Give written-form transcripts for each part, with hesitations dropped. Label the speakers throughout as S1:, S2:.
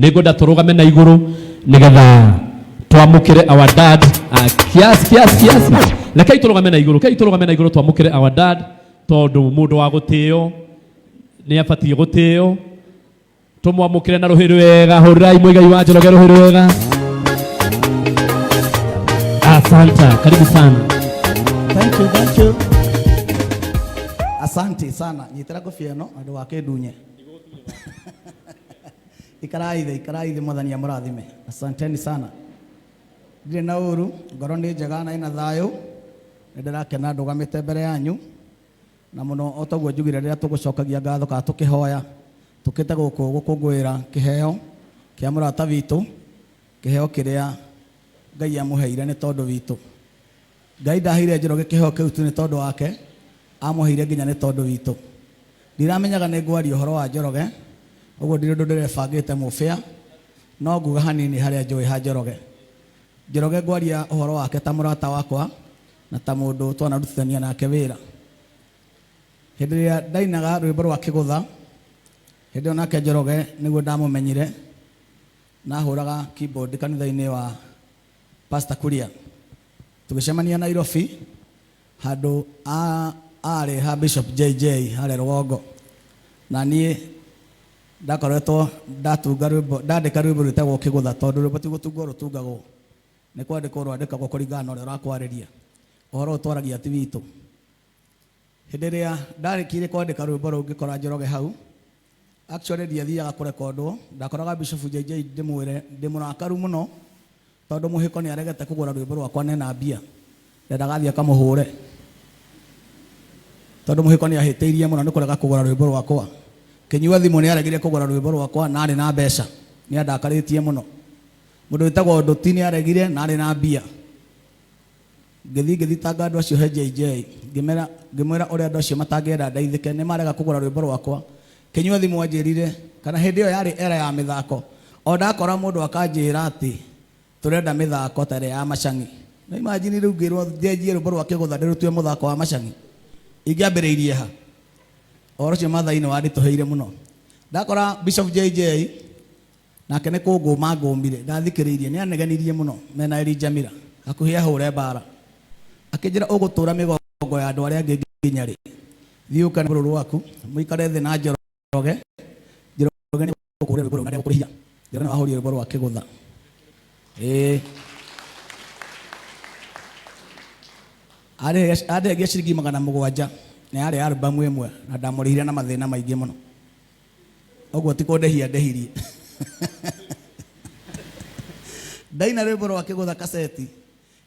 S1: Nĩngwenda tũrũgame na igũrũ nĩgetha twamũkĩre our dad. Kiasi. Rekei tũrũgame na igũrũ twamũkĩre our dad, tondũ mũndũ wa gũtĩo nĩ abatiĩ gũtĩo. Tũmwamũkĩre na rũhĩ rwega. Hũrai Muigai wa Njoroge rũhĩ rwega. Asante, karibu sana.
S2: Thank you. Asante sana. Nyitira kofia no andu wake ndunye. Ikaraithe mwathani amurathime. Asanteni sana. Ndire na uru ngoro ni njega na ina thayo. Ndirakena ndugamite mbere yanyu. Na muno otaguo njugire rĩrĩa tũgũcokagia ngatho kana tũkĩhoya tũkĩte gũkũ gũkũngũĩra kĩheo kĩa mũrata witũ, kĩheo kĩrĩa Ngai amũheire nĩ tondũ witũ. Ngai ndaheire Njoroge kĩheo kĩu tu nĩ tondũ wake, amũheire nginya nĩ tondũ witũ. Ndiramenyaga nĩ ngwaria ũhoro wa Njoroge, ũguo ndirĩ ũndũ ndĩrebangĩte mũbĩa, no nguga hanini harĩa njũĩ ha Njoroge. Njoroge ngwaria ũhoro wake ta mũrata wakwa na ta mũndũ twanarutithania nake wĩra. Hĩndĩ ĩrĩa ndainaga rwĩmbo rwa kĩgũtha, hĩndĩ ĩyo nake Njoroge nĩguo ndamũmenyire, nahũraga keyboard kanitha-inĩ wa Pastor Kuria. Tũgĩcemania Nairobi handũ arĩ ha Bishop JJ harĩa Rũgongo, na niĩ ndakoretwo ndandĩka rwĩmbo rwĩtagwo kĩgũtha, tondũ rwĩmbo ti gũtungwo rũtungagwo, nĩ kwandĩkwo rwandĩkagwo kũringana na ũrĩa ũrakwarĩria. Ũhoro ũtwaragia ti witũ. Hĩndĩ ĩrĩa ndarĩkirie kwandĩka rwĩmbo rũu ngĩkora Njoroge hau, actually ndiathiaga kũrekondwo, ndakoraga Bishop JJ ndĩmwĩre ndĩ mũrakaru mũno tondũ mũhĩko nĩ aregete kũgũra rwĩmbo rwakwa nena mbia, ndendaga athiĩ akamũhũre tondũ mũhĩko nĩ ahĩtĩirie mũno nĩ kũrega kũgũra rwĩmbo rwakwa. Kĩnyua thimũ nĩ aregire kũgũra rwĩmbo rwakwa na arĩ na mbeca, nĩ andakarĩtie mũno. Mũndũ wĩtagwo Ndũti nĩ aregire na arĩ na mbia. Ngĩthitanga andũ acio he JJ, ngĩmwĩra ũrĩa andũ acio matangĩenda ndeithĩke, nĩ marega kũgũra rwĩmbo rwakwa. Kĩnyua thimũ anjĩrire, kana hĩndĩ ĩyo yarĩ era ya mĩthako, o ndakora mũndũ akanjĩra atĩ tũrenda mĩthako ta ĩrĩa ya Macang'i. Na imagine rĩu ngĩrwo ndenjie rwĩmbo rwa kĩgũtha ndĩrutue mũthako wa Macang'i, ingĩambĩrĩirie ha? Ũhoro ũcio Maathai nĩwandĩtũheire mũno. Ndakora Bishop JJ nake nĩ kũngũma ngũmire, ndathikĩrĩirie, nĩ anegenirie mũno mena Eli Jamira, hakuhĩ ahũre mbara, akĩnjĩra ũgũtũra mĩgongo ya andũ arĩa angĩ nginya rĩ? Thiũka bũrũri waku mũikare thĩ na Njoroge. Njoroge nĩ gũkũrĩra rwĩmbo rũu na ndegũkũrĩhia. Njoroge nĩ wahũrire rwĩmbo rwa kĩgũtha. Andeheire ciringi 700, nĩ yarĩ album ĩmwe na ndamũrĩhire na mathĩna maingĩ mũno, ũguo ti kũndĩhia ndehirie. Ndaina rwĩmbo rwa kĩgũtha kaseti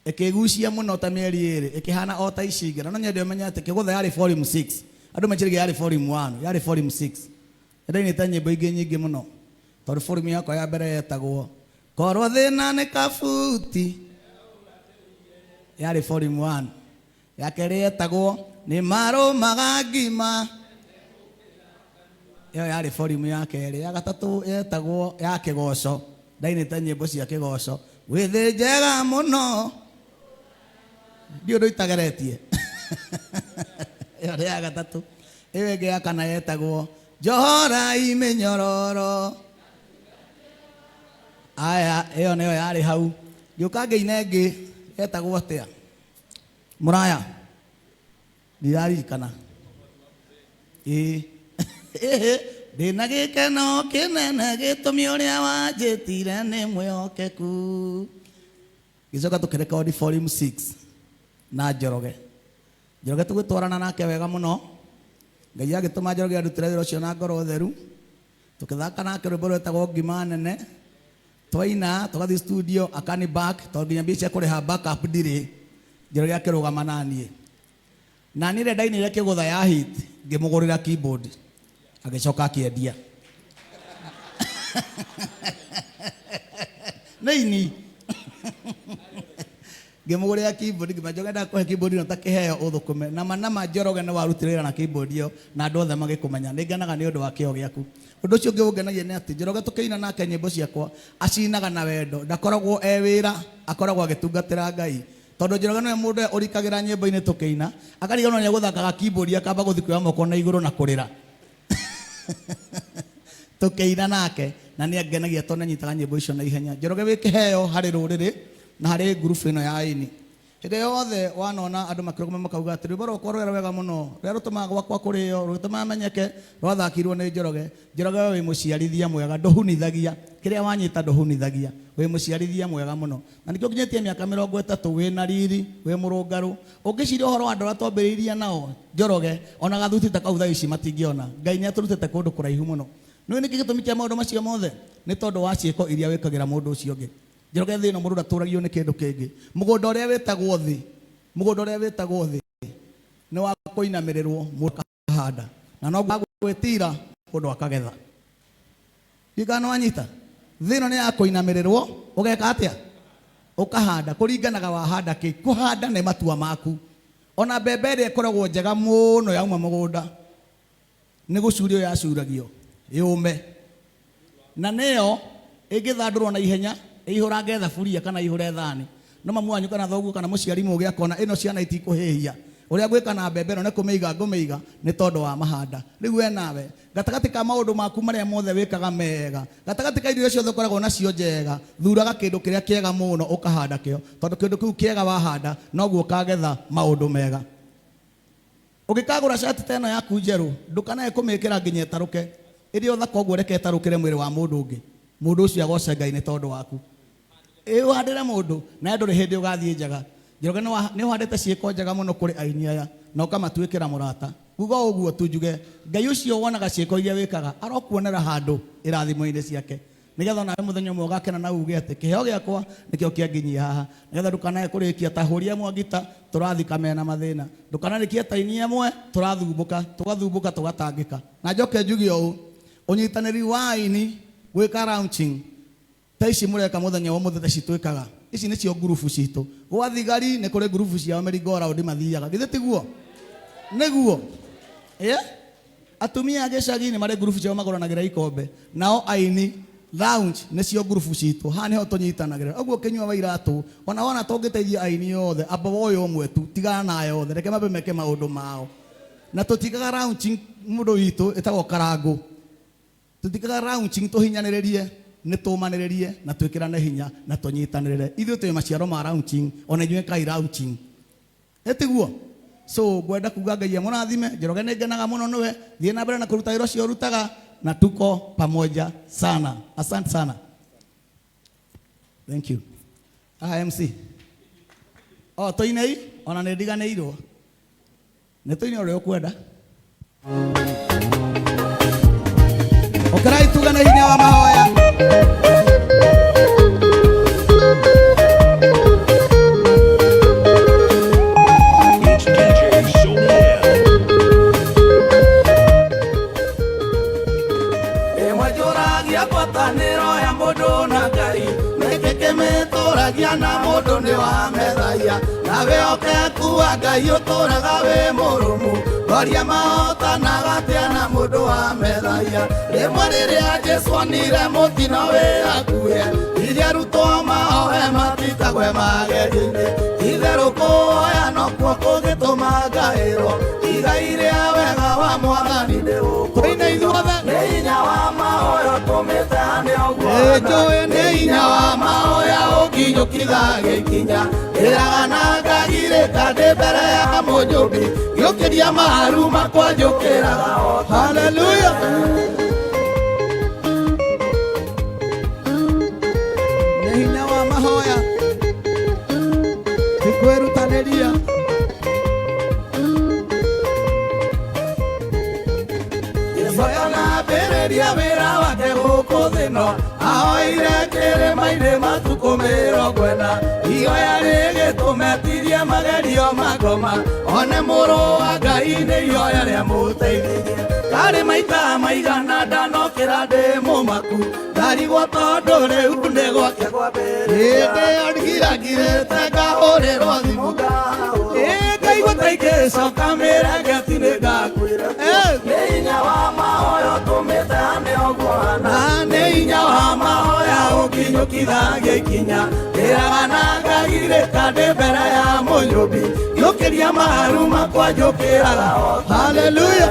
S2: ĩkĩgucia mũno ta mĩeri ĩrĩ, ĩkĩhana o ta ici ingĩ, na nyendeo menya atĩ kĩgũtha yarĩ volume 6, andũ mecirĩge yarĩ volume 1, yarĩ volume 6. Ndainĩte nyĩmbo ingĩ nyingĩ mũno, tondũ volume yakwa ya mbere yetagwo korwo thĩna nĩ kabuti, yarĩ volume 1. Ya kerĩ yetagwo nĩ marũmaga ngima, ĩyo yarĩ volume ya kerĩ. Ya gatatũ yetagwo ya kĩgoco, ndainĩte nyĩmbo cia kĩgoco, wĩthĩ njega mũno, ndiũ ndũ itageretie. Ĩyo nĩ ya gatatũ. Ĩyo ĩngĩ ya kana yetagwo njohorai mĩnyororo, aya ĩyo nĩyo yarĩ hau. Ngĩũka ngĩina ĩngĩ yetagwo atĩa, mũraya, ndiraririkana. Ndĩna gĩkeno kĩnene gĩtũmi ũrĩa wanjĩtire nĩ mwĩhokeku. Gĩcoka tũkĩrekondi volume 6 na Njoroge. Njoroge tũgĩtwarana nake wega mũno, Ngai agĩtũma Njoroge arutĩre wĩra ũcio na ngoro theru. Tũkĩthaka nake rwĩmbo rwĩtagwo ngima nene, twaina tũgathiĩ studio akani back, tondũ nginya mbia cia kũrĩha backup ndirĩ. Njoroge akĩrũgama naniĩ, na niĩ rĩrĩa ndainire kĩgũtha ya hit ngĩmũgũrĩra keyboard, agĩcoka akĩendia. Nĩini ngĩmũgũrĩra keyboard, ngĩmwĩra Njoroge ndakũhe keyboard ĩno ta kĩheo ũthũkũme, nama Njoroge nĩ warutire wĩra na keyboard ĩyo na andũ othe magĩkũmenya. Nĩngenaga nĩ ũndũ wa kĩyo gĩaku. Ũndũ ũcio ũngĩ ũngenagia nĩ atĩ Njoroge tũkĩina nake nyĩmbo ciakwa acinaga na wendo, ndakoragwo wĩra, akoragwo agĩtungatĩra Ngai. Tondũ Njoroge nĩwe mũndũ ũrikagĩra nyĩmbo-inĩ tũkĩina, akariganĩrwo nĩ gũthakaga keyboard, akamba gũthiĩ kuoya moko na igũrũ na kũrĩra. Tũkĩina nake na nĩ angenagia tondũ nĩanyitaga nyĩmbo icio na ihenya. Njoroge wĩ kĩheo harĩ rũrĩrĩ na harĩ ngurubu ĩno ya aini. Hĩndĩ yothe wanona andũ makĩrũgama makauga atĩ rwĩmbo rwakwa rwera wega mũno rũrĩa rũtũmaga gwakwa kũrĩo rũtũmaga menyeke rwathakirwo nĩ Njoroge. Njoroge wĩ mũciarithia mwega, ndũhunithagia kĩrĩa wanyita, ndũhunithagia, wĩ mũciarithia mwega mũno, na nĩkĩo nginyĩtie mĩaka 30 wĩ na riri, wĩ mũrũngarũ. Ũngĩciria ũhoro wa andũ arĩa twambĩrĩirie nao Njoroge, ona gathuti ta kau thaa ici matingĩona. Ngai nĩatũrutĩte kũndũ kũraihu mũno. Nĩũĩ nĩkĩ gĩtũmi kĩa maũndũ macio mothe? Nĩ tondũ wa ciĩko iria wĩkagĩra mũndũ ũcio ũngĩ. Njoroge thĩ ĩno mũndũ ndatũragio nĩ kĩndũ kĩngĩ. Mũgũnda ũrĩa wĩtagwo thĩ, mũgũnda ũrĩa wĩtagwo thĩ nĩ wa kũinamĩrĩrwo mũndũ akahanda, na no gwĩtira mũndũ akagetha. Ndigano wanyita thĩ ĩno nĩ ya kũinamĩrĩrwo, ũgeka atĩa? Ũkahanda kũringanaga wahanda kĩ. Kũhanda nĩ matua maku. Ona mbembe ĩrĩa ĩkoragwo njega mũno yauma mũgũnda nĩ gũcurio yacuragio yũme, na nĩyo ĩngĩthandũrwo na ihenya ĩihũrange thaburia kana ĩihũre thani. No mamu wanyu kana thoguo kana mũciari mũgĩ akona ĩno ciana itikũhĩhia. Ũrĩa gwĩka na mbembe ĩno nĩ kũmĩiga ngũmĩiga nĩ tondũ wa mahanda. Rĩu we nawe gatagatĩ ka maũndũ maku marĩa mothe wĩkaga mega, gatagatĩ ka irio ciothe ũkoragwo nacio njega, thuraga kĩndũ kĩrĩa kĩega mũno ũkahanda kĩo, tondũ kĩndũ kĩu kĩega wahanda noguo ũkagetha maũndũ mega. Ũngĩkagũra shati ta ĩno yaku njerũ, ndũkanae kũmĩkĩra nginya ĩtarũke. Ĩrĩ o thaka ũguo reke ĩtarũkĩre mwĩrĩ wa mũndũ ũngĩ, mũndũ ũcio agoce Ngai nĩ tondũ waku. Ũhandĩre mũndũ na ndũrĩ hĩndĩ ũgathiĩ njaga. Njoroge nĩ ũhandĩte ciĩko njega mũno kũrĩ aini aya na ũkamatuĩkĩra mũrata. Kuga ũguo tu njuge Ngai ũcio wonaga ciĩko iria wĩkaga arokuonera handũ irathimo-inĩ ciake, nĩgetha nawe mũthenya ũmwe ũgakena na uge atĩ kĩheo gĩakwa nĩkĩo kĩanginyia haha. Nĩgetha ndũkanae kũrĩkia ta hũri ĩmwe ngita tũrathika mena mathĩna, ndũkanarĩkie ta ini ĩmwe tũgathumbũka tũgatangĩka. Na njoke njuge ũũ, ũnyitanĩri wa aini gwĩka launching ta ici mũreka mũthenya wa mũthenya citwĩkaga, ici nĩcio ngurubu citũ. Gwa thigari nĩ kũrĩ ngurubu ciao merry-go round mathiaga, githĩ tiguo? Nĩguo atumia a gĩcagi-inĩ marĩ ngurubu ciao magũranagĩra ikombe, nao aini lounge nĩcio ngurubu citũ. Haha nĩho tũnyitanagĩra. Ũguo Kĩnyua wa Iratũ ona wona tũngĩteithia aini yothe amba woye ũmwe tu, tigana na yothe, reke mambe meke maũndũ mao. Na tũtikaga launching mũndũ witũ ĩtagwo Karangũ, tũtikaga launching tũhinyanĩrĩrie, nĩ tũmanĩrĩrie na twĩkĩrane hinya na tũnyitanĩrĩre. Ithuĩ twĩ maciaro ma launching, ona inyuĩ kai launching, etiguo. So ngwenda kuga Ngai amũrathime. Njoroge nĩ ngenaga mũno nĩwe, thiĩ na mbere na kũruta wĩra ũcio ũrutaga na tuko pamoja sana. Asante sana. Thank you. MC tũinei ona nĩ ndiganĩirwo, nĩ tũine ũrĩa ũkwenda. Ũkĩrai tugane hinya wa mahoya. Na mũndũ nĩ wa methaiya, nawe ũkekua Ngai ũtũraga wĩ mũrũmu, ngoria mahotanaga atĩa na mũndũ wa methaiya. Rĩmwe rĩrĩa Jesũ onire mũtino wĩ hakuhĩ, ithe arutwo mahoe matitagwe magerio-inĩ. Itherũ kũhoya nokuo kũngĩtũma ngaĩrwo, igai rĩa wega wa Mwathani nĩ ũkũina ithuothe. Nĩ hinya wa mahoya ũtũmĩte hane ũguo, njũĩ nĩ hinya wa mahoya ũkinyũkithagia ikinya. Ĩraga na ngagirĩka ndĩ mbere ya Mũnyũmbi, gĩũkĩria maru makwa njũkĩraga. Haleluya. Nĩ hinya wa mahoya ti kwĩrutanĩria. Yehoya na mbĩrĩria wĩra wake gũkũ thĩ ĩno, ahoire kĩrĩma-inĩ matukũ 40. Ihoya rĩgĩtũmetirie magerio magoma, one mũrũ wa Ngai nĩ ihoya rĩa mũteithĩrie. Karĩ maita maigana ndanokĩra ndĩ mũmaku, ndarigwo tondũ rĩu nĩ gwake kwa mbere. Hĩndĩ ngiragirĩte ngahũrĩrwo thimũ, ngaigua ta ingĩcoka mĩrenge ti nĩ ngakuĩra. Nĩ hinya wa mahoya ũtũmĩte hane ũguo hana, nĩ hinya wa mahoya ũkinyũkithagia ikinya. Ĩraga na ngagirĩka ndĩ mbere ya Mũnyũmbi, gĩũkĩria maru makwa njũkĩraga. Haleluya.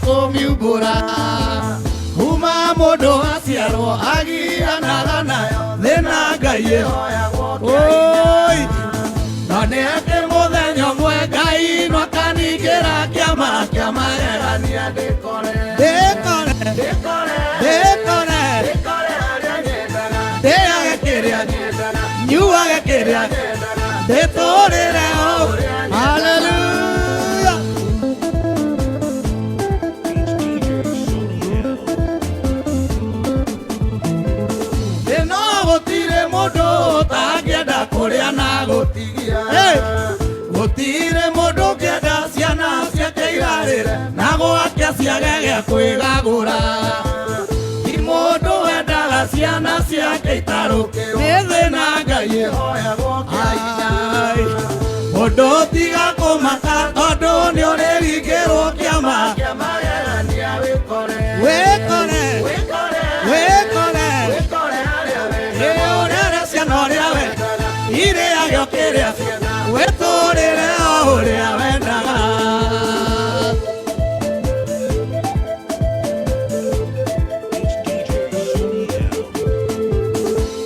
S2: kũmiumbũra kuma mũndũ aciarwo agianaga nayo thĩna Ngai ĩhoyagwo oi no nĩ atĩ mũthenya ũmwe Ngai no akaningĩra kĩama kĩa magegania ndĩkore harĩa nyendaga ndĩage kĩrĩa nyendaga nyuage kĩrĩa nyendaga ndĩtũũrĩre o haleluya ĩno gũtirĩ mũndũ ũtangĩenda kũrĩa na gũtigia gũtirĩ mũndũ ũngĩenda ciana ciake irarĩre na gwake ciage gĩa kwĩgagũra ti mũndũ wendaga ciana ciake itarũkĩrwo nĩ thĩna Ngai ĩhoyagwo Ngai mũndũ tiga kũmaka tondũ nĩ ũrĩringĩrwo kĩama kĩa magegania wĩkore harĩa wega ũrere ciana ũrĩa wendaga irĩage kĩrĩa ciana wĩtũũrĩre o ũrĩa wendaga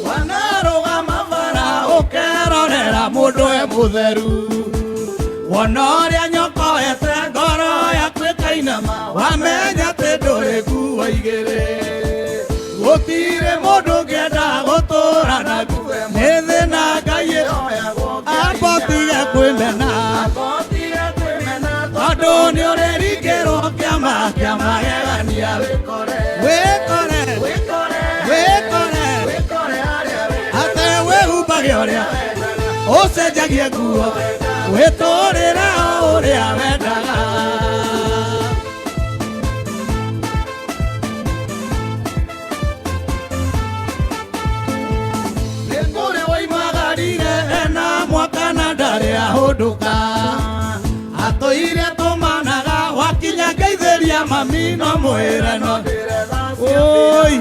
S2: wanarũgama bara ũkerorera mũndũ e mũtheru wona ũrĩa nyokoete ngoro yaku ĩkainama wamenya atĩ ndũrĩ nguo igĩrĩ gũtirĩ mũndũ ũngĩenda gũtũũra na nguo nĩ thĩna Ngai ĩhoyagwo ambotige kwĩmena tondũ nĩ ũrĩringĩrwo kĩama kĩa magegania wĩkore harĩa atĩ wĩhumbage ũrĩa ũcenjagie nguo wĩtũũrĩre o ũrĩa wendaga nĩ kũrĩ woimagarire ena mwaka na ndarĩ ahũndũka atũire tũmanaga wakinya ngeithĩria mami no mwĩre no oi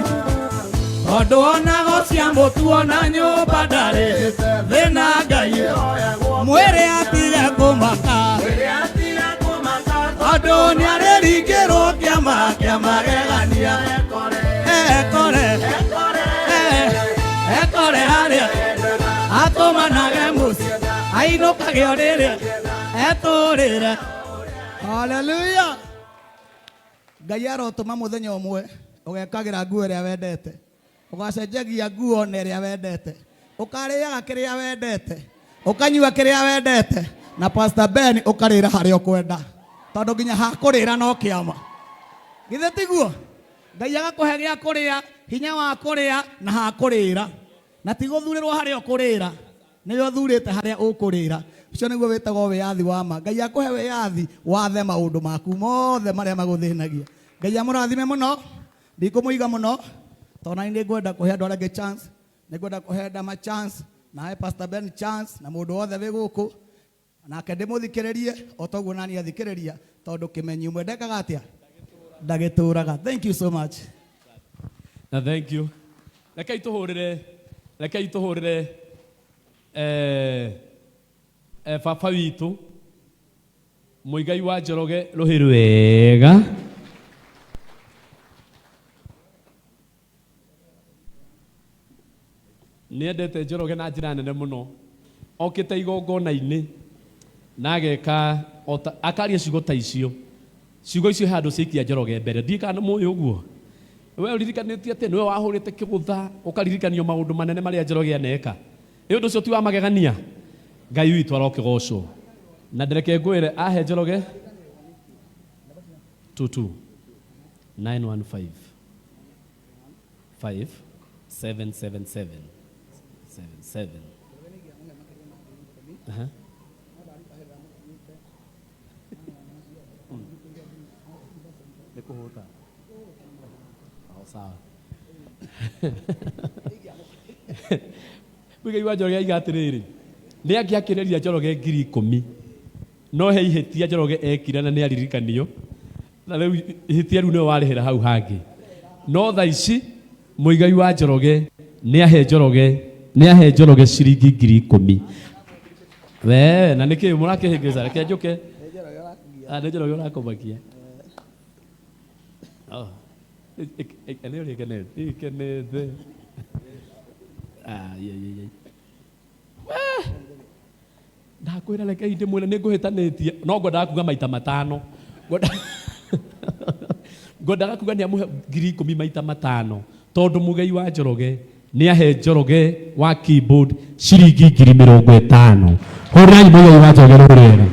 S2: tondũ onago cia mũtu ona nyũmba ndarĩhĩte thĩna Ngai ĩhoyagwo mwĩre atige kũmaka tondũ nĩ arĩringĩrwo kĩama kĩa magegania ekore harĩa atũmanage mũciĩ ainũkage ũrĩrĩa etũũrĩre haleluya Ngai arotũma mũthenya ũmwe ũgekagĩra nguo ĩrĩa wendete ũgacenjagia nguo na ĩrĩa wendete ũkarĩaga kĩrĩa wendete ũkanyua kĩrĩa wendete na Pastor Ben ũkarĩra harĩa ũkwenda tondũ nginya hakũrĩra no kĩama githĩ tiguo Ngai agakũhe gĩa kũrĩa hinya wa kũrĩa na hakũrĩra na ti gũthurĩrwo harĩa ũkũrĩra nĩwe ũthurĩte harĩa ũkũrĩra ũcio nĩguo wĩtagwo wĩyathi wa ma Ngai akũhe wĩyathi wathe maũndũ maku mothe marĩa magũthĩnagia Ngai amũrathime mũno ndikũmũiga mũno tondũ nĩ ngwenda kũhe andũ arĩa angĩ chance nĩ ngwenda kũhe Ndama chance nawe Pastor Ben chance na mũndũ wothe wĩ gũkũ nake ndĩmũthikĩrĩrie o toguo nani athikĩrĩria tondũ kĩmenyi ũmwe ndekaga atĩa ndagĩtũũraga. Thank you so much.
S1: Na thank you. Rekei tũhũrĩre baba witũ Mũigai wa Njoroge rũhĩ rwega. Nĩendete Njoroge na njĩra nene mũno. Okĩte igongona-inĩ na ageka akaria ciugo ta icio. Ciugo icio handũ cikia Njoroge mbere. Ndikana mũĩ ũguo. Wewe ũririkanĩtie atĩ nĩwe wahũrĩte kĩgũtha ũkaririkanio maũndũ manene marĩa Njoroge aneka. Nĩ ũndũ ũcio ti wa magegania. Ngai witũ arokĩgocwo. Na ndereke ngwĩre ahe Njoroge 22 915 5777 77. Nikuhuta. Sawa. Mũigai wa Njoroge aiga atĩrĩrĩ nĩ angĩakĩrĩria Njoroge 10,000 no he ihĩtia Njoroge ekire na nĩ aririkanio na rĩu ihĩtia rĩu nĩwe warĩhĩra hau hangĩ no thaa ici Mũigai wa Njoroge nĩ ahe Njoroge ciringi 10,000 we na nĩkĩ mũrakĩhĩngĩca reke njũke nĩ Njoroge ũrakomakia eneo likenete ndakwira reke inde mwena ninguhitanitie no ngwendaga kuga maita matano ngwendaga kuga niamuhe 10,000 maita matano tondu mugei wa Njoroge niahe Njoroge wa keyboard ciringi 50,000 hurrai mugei wa Njoroge rurega